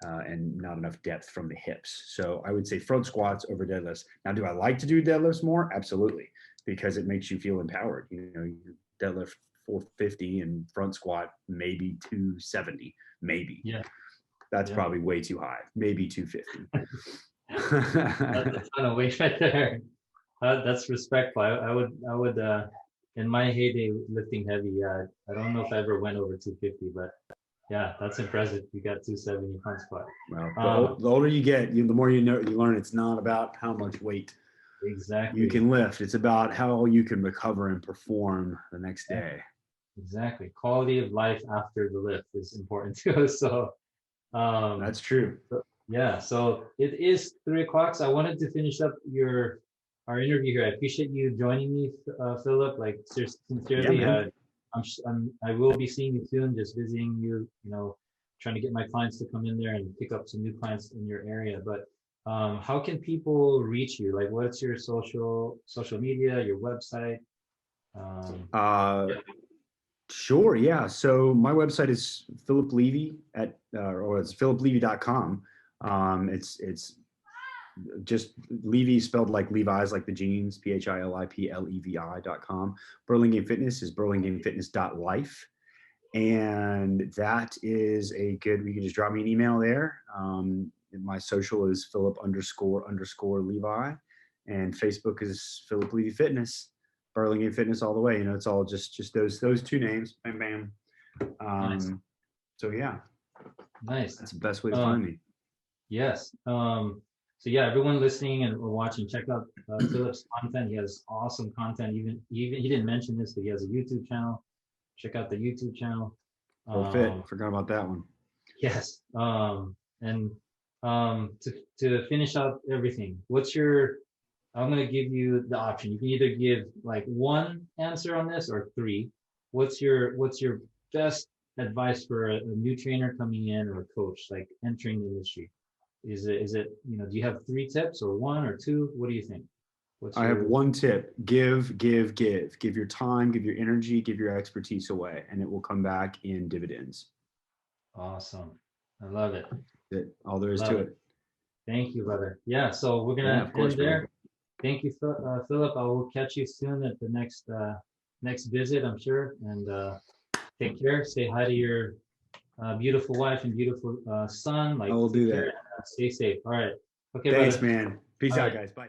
and not enough depth from the hips. So I would say front squats over deadlifts. Now, do I like to do deadlifts more? Absolutely, because it makes you feel empowered. You deadlift 450 and front squat maybe 270, maybe. Yeah. That's probably way too high. Maybe 250. That's a ton of weight right there. That's respectful. I would in my heyday lifting heavy, I don't know if I ever went over 250, but yeah, that's impressive. You got 270 front squat. Well, the older you get, the more you learn it's not about how much weight you can lift. It's about how you can recover and perform the next day. Exactly. Quality of life after the lift is important too. So that's true. So it is 3:00. So I wanted to finish up our interview here. I appreciate you joining me, Philip. Like sincerely, I will be seeing you soon. Just visiting you. Trying to get my clients to come in there and pick up some new clients in your area. But how can people reach you? Like, what's your social media, your website? Sure. Yeah. So my website is Philip Levi or it's philiplevy.com. It's just Levi spelled like Levi's, like the jeans, PHILIPLEVI.com. Burlingame Fitness is burlingamefitness.life. And that is you can just drop me an email there. My social is Philip__Levi, and Facebook is Philip Levi Fitness, Burlingame Fitness all the way. It's all just those two names. Bam, bam. Nice. So yeah. Nice. That's the best way to find me. Yes. So yeah, everyone listening and watching, check out Philip's content. He has awesome content. Even he didn't mention this, but he has a YouTube channel. Check out the YouTube channel. Forgot about that one. Yes. And To finish out everything, I'm going to give you the option. You can either give like one answer on this or three. What's your best advice for a new trainer coming in or a coach like entering the industry? Is it do you have three tips or one or two? What do you think? What's I have your one tip: give, give, give. Give your time, give your energy, give your expertise away, and it will come back in dividends. Awesome? I love it. That's all there is Love to it. it. Thank you, brother. Yeah, so we're Yeah, gonna of course, end brother. there. Thank you, Philip. I will catch you soon at the next visit, I'm sure. And take care. Say hi to your beautiful wife and beautiful son. I Like, will do take care that. and stay safe. All right. Okay, Thanks, brother. man. Peace All out, right. guys. Bye.